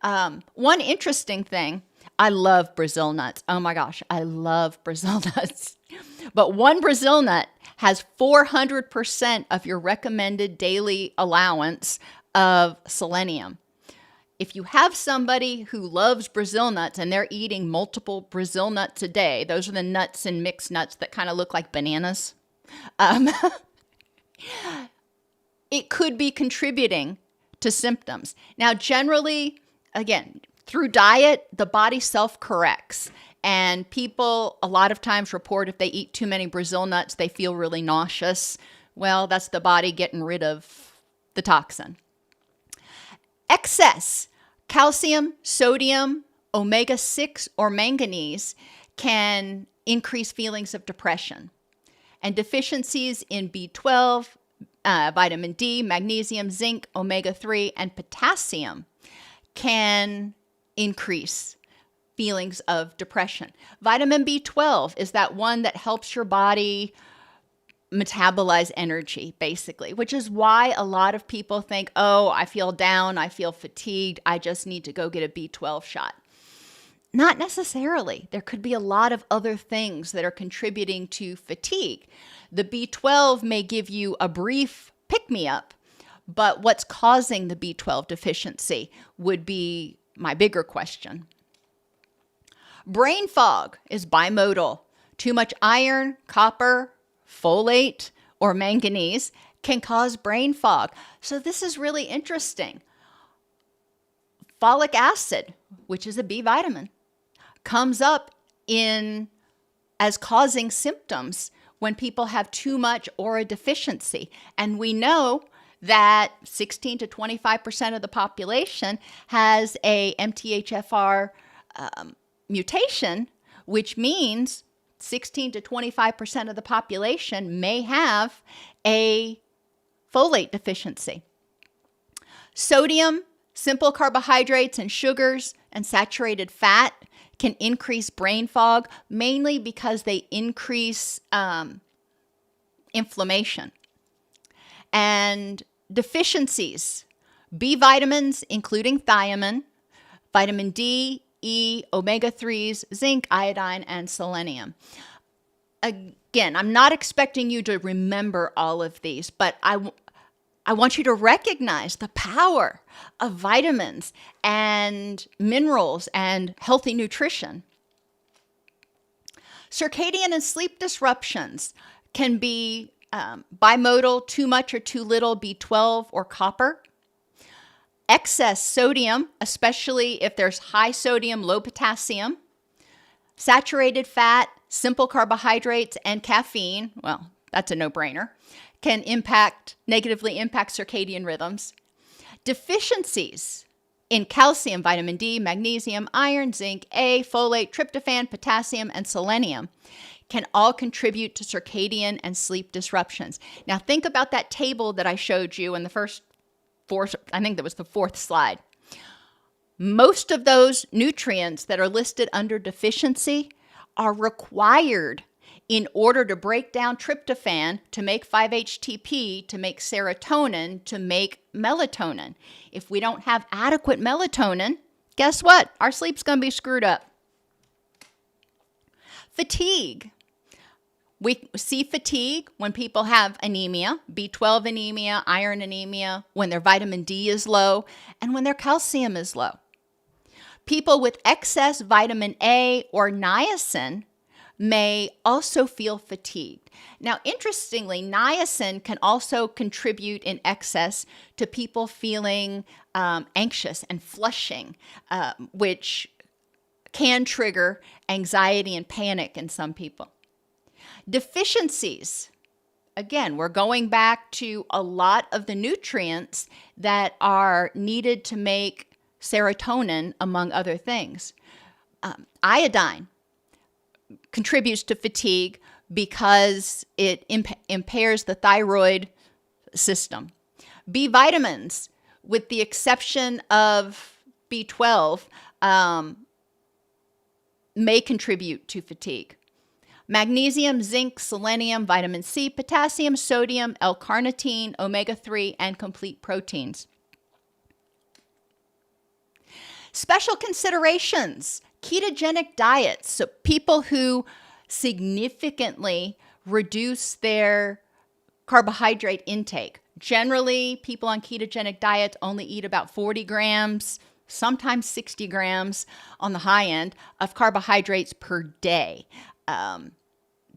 One interesting thing, I love Brazil nuts. Oh my gosh, I love Brazil nuts. But one Brazil nut has 400% of your recommended daily allowance of selenium. If you have somebody who loves Brazil nuts and they're eating multiple Brazil nuts a day, those are the nuts and mixed nuts that kind of look like bananas, it could be contributing to symptoms. Now, generally, again, through diet, the body self-corrects. And people a lot of times report if they eat too many Brazil nuts, they feel really nauseous. Well, that's the body getting rid of the toxin. Excess calcium, sodium, omega-6, or manganese can increase feelings of depression. And deficiencies in B12, vitamin D, magnesium, zinc, omega-3, and potassium can increase feelings of depression. Vitamin B12 is that one that helps your body metabolize energy, basically, which is why a lot of people think, oh, I feel down, I feel fatigued, I just need to go get a B12 shot. Not necessarily. There could be a lot of other things that are contributing to fatigue. The B12 may give you a brief pick-me-up, but what's causing the B12 deficiency would be my bigger question. Brain fog is bimodal. Too much iron, copper, folate, or manganese can cause brain fog. So this is really interesting. Folic acid, which is a B vitamin, comes up as causing symptoms when people have too much or a deficiency. And we know that 16 to 25% of the population has a MTHFR mutation, which means 16 to 25% of the population may have a folate deficiency. Sodium, simple carbohydrates, and sugars and saturated fat can increase brain fog, mainly because they increase inflammation. And deficiencies, B vitamins, including thiamine, vitamin D, E, omega-3s, zinc, iodine, and selenium. Again, I'm not expecting you to remember all of these, but I want you to recognize the power of vitamins and minerals and healthy nutrition. Circadian and sleep disruptions can be bimodal, too much or too little B12 or copper. Excess sodium, especially if there's high sodium, low potassium. Saturated fat, simple carbohydrates, and caffeine, well, that's a no-brainer, can negatively impact circadian rhythms. Deficiencies in calcium, vitamin D, magnesium, iron, zinc, A, folate, tryptophan, potassium, and selenium can all contribute to circadian and sleep disruptions. Now think about that table that I showed you in the I think that was the fourth slide. Most of those nutrients that are listed under deficiency are required in order to break down tryptophan, to make 5-HTP, to make serotonin, to make melatonin. If we don't have adequate melatonin, guess what? Our sleep's going to be screwed up. Fatigue. We see fatigue when people have anemia, B12 anemia, iron anemia, when their vitamin D is low, and when their calcium is low. People with excess vitamin A or niacin may also feel fatigued. Now, interestingly, niacin can also contribute in excess to people feeling anxious and flushing, which can trigger anxiety and panic in some people. Deficiencies. Again, we're going back to a lot of the nutrients that are needed to make serotonin, among other things. Iodine contributes to fatigue because it impairs the thyroid system. B vitamins, with the exception of B12, may contribute to fatigue. Magnesium, zinc, selenium, vitamin C, potassium, sodium, L-carnitine, omega-3, and complete proteins. Special considerations, ketogenic diets. So people who significantly reduce their carbohydrate intake. Generally, people on ketogenic diets only eat about 40 grams, sometimes 60 grams on the high end of carbohydrates per day.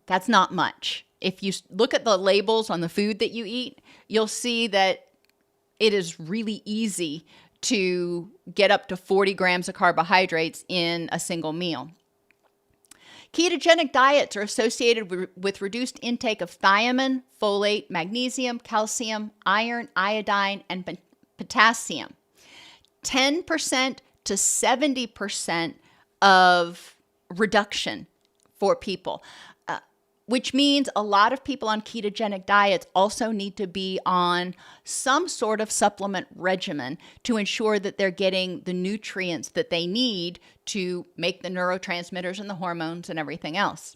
That's not much. If you look at the labels on the food that you eat, you'll see that it is really easy to get up to 40 grams of carbohydrates in a single meal. Ketogenic diets are associated with reduced intake of thiamine, folate, magnesium, calcium, iron, iodine, and potassium. 10% to 70% of reduction for people, which means a lot of people on ketogenic diets also need to be on some sort of supplement regimen to ensure that they're getting the nutrients that they need to make the neurotransmitters and the hormones and everything else.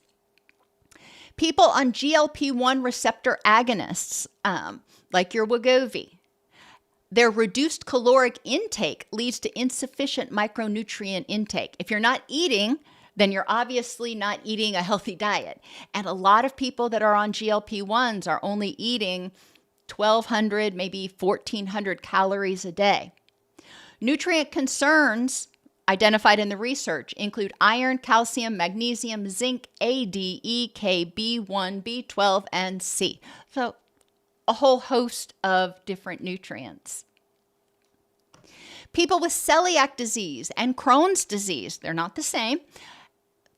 People on GLP-1 receptor agonists, like your Wegovy, their reduced caloric intake leads to insufficient micronutrient intake. If you're not eating, then you're obviously not eating a healthy diet. And a lot of people that are on GLP-1s are only eating 1,200, maybe 1,400 calories a day. Nutrient concerns identified in the research include iron, calcium, magnesium, zinc, A, D, E, K, B1, B12, and C. So a whole host of different nutrients. People with celiac disease and Crohn's disease, they're not the same.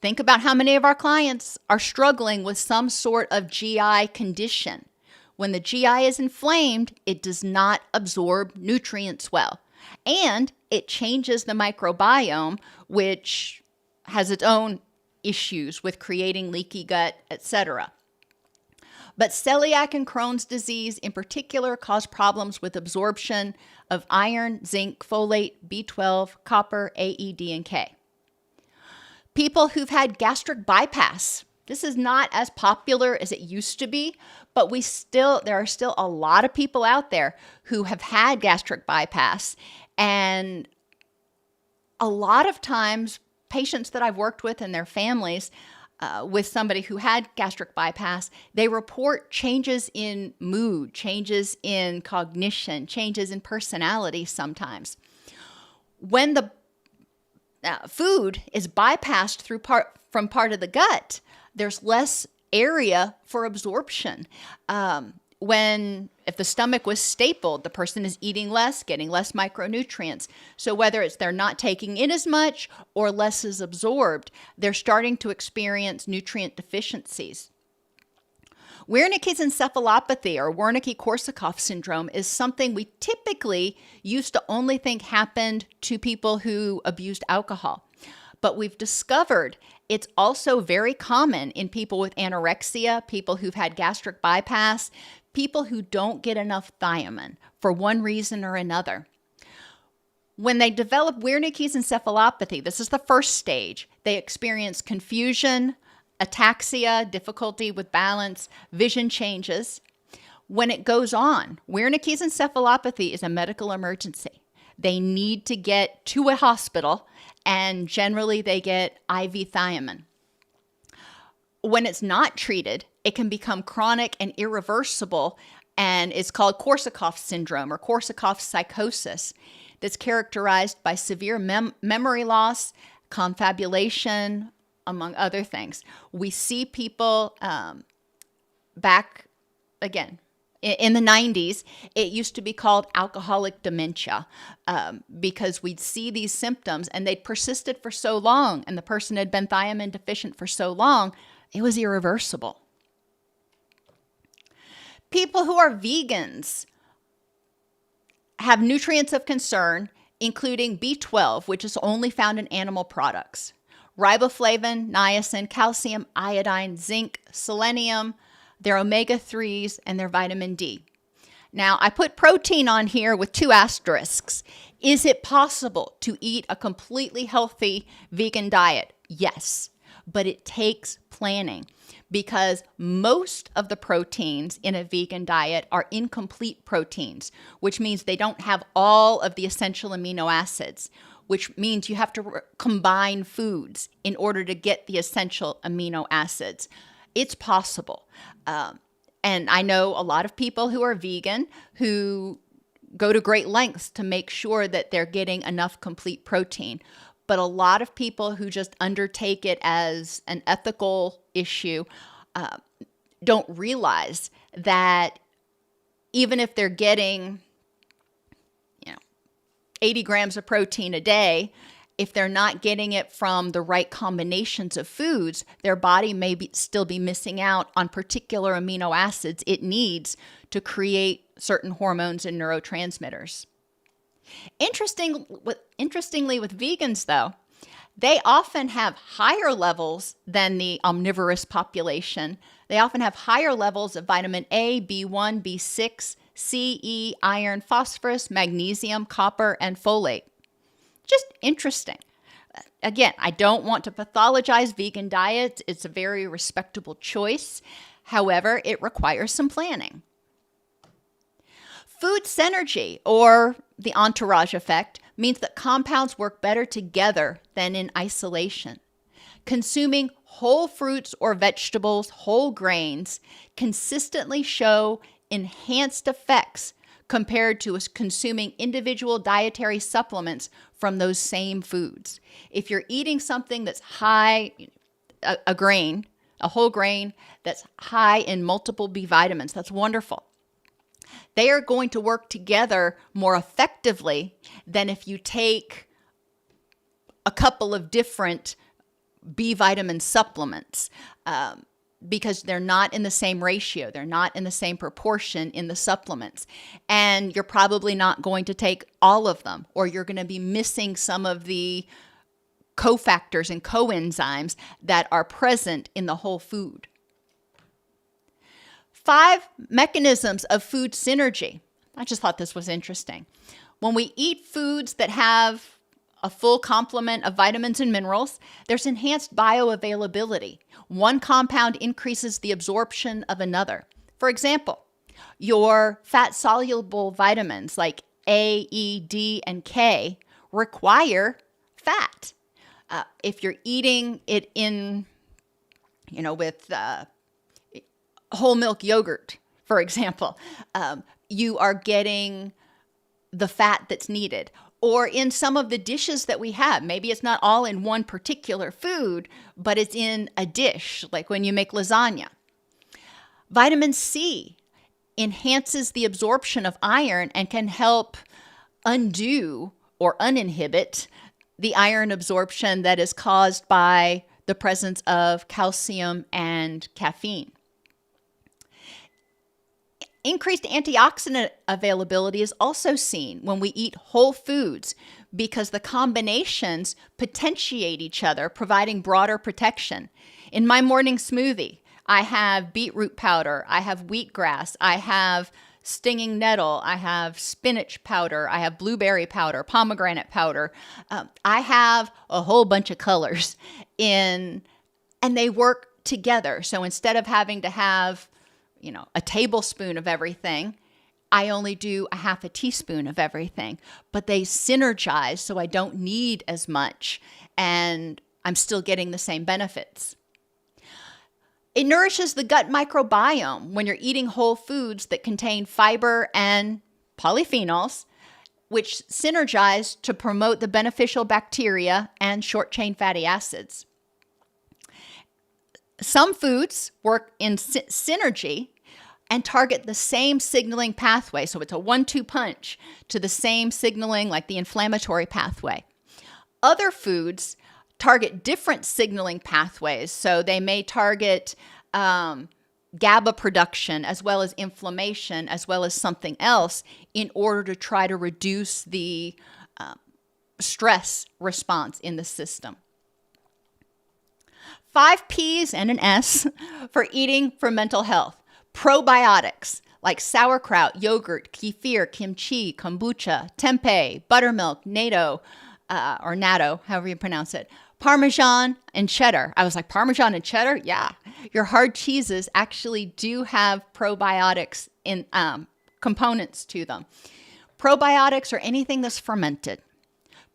Think about how many of our clients are struggling with some sort of GI condition. When the GI is inflamed, it does not absorb nutrients well. And it changes the microbiome, which has its own issues with creating leaky gut, etc. But celiac and Crohn's disease in particular cause problems with absorption of iron, zinc, folate, B12, copper, A, E, D, and K. People who've had gastric bypass. This is not as popular as it used to be, but there are still a lot of people out there who have had gastric bypass. And a lot of times, patients that I've worked with and their families, with somebody who had gastric bypass, they report changes in mood, changes in cognition, changes in personality sometimes. When the food is bypassed from part of the gut, there's less area for absorption. If the stomach was stapled, the person is eating less, getting less micronutrients. So whether it's they're not taking in as much or less is absorbed, they're starting to experience nutrient deficiencies. Wernicke's encephalopathy or Wernicke-Korsakoff syndrome is something we typically used to only think happened to people who abused alcohol. But we've discovered it's also very common in people with anorexia, people who've had gastric bypass, people who don't get enough thiamine for one reason or another. When they develop Wernicke's encephalopathy, this is the first stage, they experience confusion, ataxia, difficulty with balance, vision changes. When it goes on, Wernicke's encephalopathy is a medical emergency. They need to get to a hospital, and generally they get IV thiamine. When it's not treated, it can become chronic and irreversible, and it's called Korsakoff syndrome or Korsakoff psychosis that's characterized by severe memory loss, confabulation, among other things. We see people back, again, in the 90s, it used to be called alcoholic dementia because we'd see these symptoms and they'd persisted for so long and the person had been thiamine deficient for so long, it was irreversible. People who are vegans have nutrients of concern, including B12, which is only found in animal products, riboflavin, niacin, calcium, iodine, zinc, selenium, their omega-3s, and their vitamin D. Now, I put protein on here with 2 asterisks. Is it possible to eat a completely healthy vegan diet? Yes, but it takes planning because most of the proteins in a vegan diet are incomplete proteins, which means they don't have all of the essential amino acids, which means you have to combine foods in order to get the essential amino acids. It's possible. And I know a lot of people who are vegan who go to great lengths to make sure that they're getting enough complete protein. But a lot of people who just undertake it as an ethical issue don't realize that even if they're getting 80 grams of protein a day, if they're not getting it from the right combinations of foods, their body may still be missing out on particular amino acids it needs to create certain hormones and neurotransmitters. Interestingly with vegans, though, They often have higher levels than the omnivorous population. They often have higher levels of vitamin A, B1, B6, C, E, iron, phosphorus, magnesium, copper, and folate. Just interesting. Again, I don't want to pathologize vegan diets. It's a very respectable choice. However, it requires some planning. Food synergy, or the entourage effect, means that compounds work better together than in isolation. Consuming whole fruits or vegetables, whole grains, consistently show enhanced effects compared to consuming individual dietary supplements from those same foods. If you're eating something that's high, a grain, a whole grain that's high in multiple B vitamins, that's wonderful. They are going to work together more effectively than if you take a couple of different B vitamin supplements, because they're not in the same ratio. They're not in the same proportion in the supplements. And you're probably not going to take all of them, or you're going to be missing some of the cofactors and coenzymes that are present in the whole food. 5 mechanisms of food synergy. I just thought this was interesting. When we eat foods that have a full complement of vitamins and minerals, there's enhanced bioavailability. One compound increases the absorption of another. For example, your fat-soluble vitamins like A, E, D, and K require fat. If you're eating it in, with whole milk yogurt, for example, you are getting the fat that's needed. Or in some of the dishes that we have, maybe it's not all in one particular food, but it's in a dish, like when you make lasagna. Vitamin C enhances the absorption of iron and can help undo or uninhibit the iron absorption that is caused by the presence of calcium and caffeine. Increased antioxidant availability is also seen when we eat whole foods because the combinations potentiate each other, providing broader protection. In my morning smoothie, I have beetroot powder, I have wheatgrass, I have stinging nettle, I have spinach powder, I have blueberry powder, pomegranate powder. I have a whole bunch of colors and they work together. So instead of having to have a tablespoon of everything, I only do a half a teaspoon of everything, but they synergize so I don't need as much and I'm still getting the same benefits. It nourishes the gut microbiome when you're eating whole foods that contain fiber and polyphenols, which synergize to promote the beneficial bacteria and short-chain fatty acids. Some foods work in synergy and target the same signaling pathway. So it's a 1-2 punch to the same signaling like the inflammatory pathway. Other foods target different signaling pathways. So they may target GABA production as well as inflammation as well as something else in order to try to reduce the stress response in the system. 5 P's and an S for eating for mental health. Probiotics like sauerkraut, yogurt, kefir, kimchi, kombucha, tempeh, buttermilk, natto, or natto, however you pronounce it, Parmesan and cheddar. I was like, Parmesan and cheddar? Yeah. Your hard cheeses actually do have probiotics in components to them. Probiotics are anything that's fermented.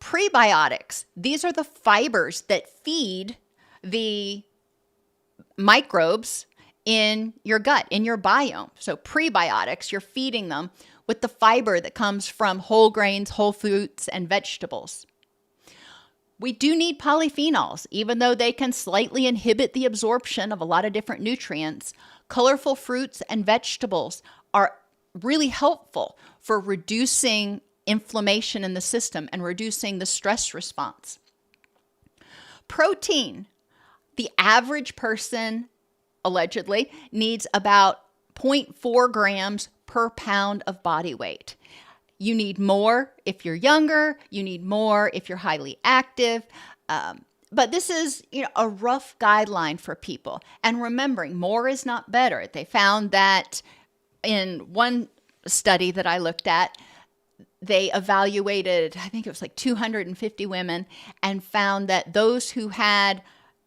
Prebiotics, these are the fibers that feed the microbes in your gut, in your biome. So prebiotics, you're feeding them with the fiber that comes from whole grains, whole fruits, and vegetables. We do need polyphenols, even though they can slightly inhibit the absorption of a lot of different nutrients. Colorful fruits and vegetables are really helpful for reducing inflammation in the system and reducing the stress response. Protein. The average person, allegedly, needs about 0.4 grams per pound of body weight. You need more if you're younger. You need more if you're highly active. But this is, a rough guideline for people. And remembering, more is not better. They found that in one study that I looked at, they evaluated, I think it was like 250 women, and found that those who had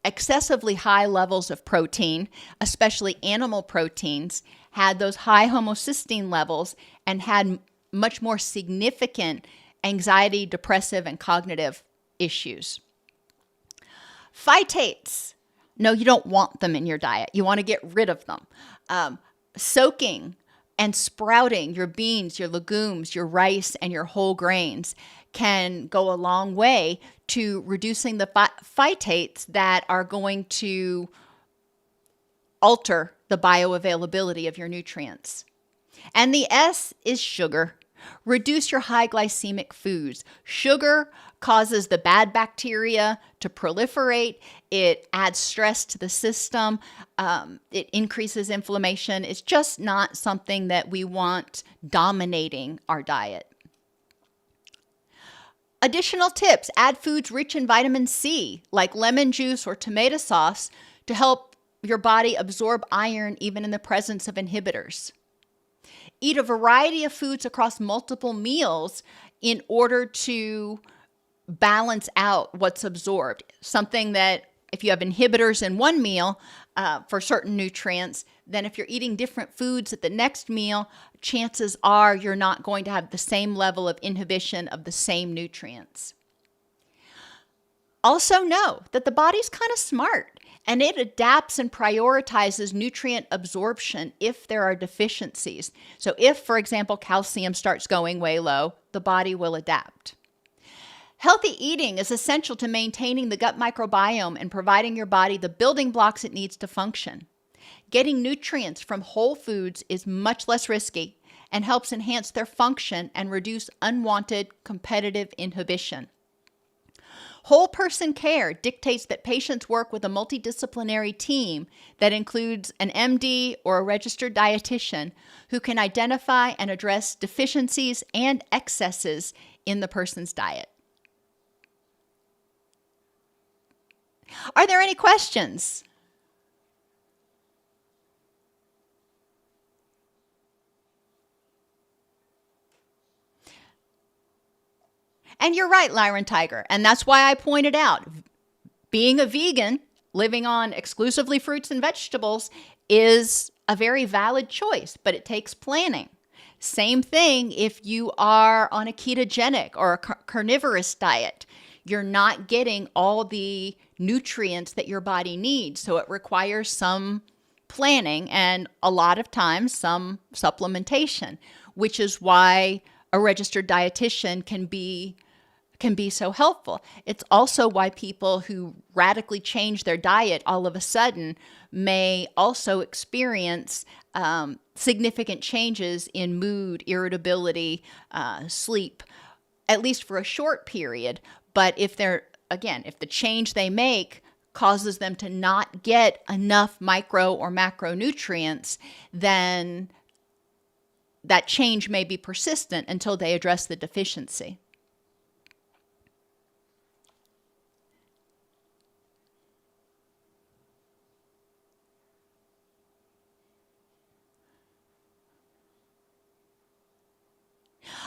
excessively high levels of protein, especially animal proteins, had those high homocysteine levels and had much more significant anxiety, depressive, and cognitive issues. Phytates. No, you don't want them in your diet. You want to get rid of them. Soaking and sprouting your beans, your legumes, your rice, and your whole grains can go a long way to reducing the phytates that are going to alter the bioavailability of your nutrients. And the S is sugar. Reduce your high glycemic foods. Sugar causes the bad bacteria to proliferate. It adds stress to the system. It increases inflammation. It's just not something that we want dominating our diet. Additional tips: add foods rich in vitamin C, like lemon juice or tomato sauce, to help your body absorb iron even in the presence of inhibitors. Eat a variety of foods across multiple meals in order to balance out what's absorbed. Something that if you have inhibitors in one meal for certain nutrients, then if you're eating different foods at the next meal, chances are you're not going to have the same level of inhibition of the same nutrients. Also know that the body's kind of smart, and it adapts and prioritizes nutrient absorption if there are deficiencies. So if, for example, calcium starts going way low, the body will adapt. Healthy eating is essential to maintaining the gut microbiome and providing your body the building blocks it needs to function. Getting nutrients from whole foods is much less risky and helps enhance their function and reduce unwanted competitive inhibition. Whole person care dictates that patients work with a multidisciplinary team that includes an MD or a registered dietitian who can identify and address deficiencies and excesses in the person's diet. Are there any questions? And you're right, Lyron Tiger. And that's why I pointed out, being a vegan, living on exclusively fruits and vegetables, is a very valid choice, but it takes planning. Same thing if you are on a ketogenic or a carnivorous diet. You're not getting all the nutrients that your body needs, so it requires some planning and a lot of times some supplementation, which is why a registered dietitian can be so helpful. It's also why people who radically change their diet all of a sudden may also experience significant changes in mood, irritability, sleep, at least for a short period. But if the change they make causes them to not get enough micro or macronutrients, then that change may be persistent until they address the deficiency.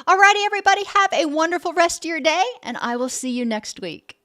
Alrighty, everybody, have a wonderful rest of your day, and I will see you next week.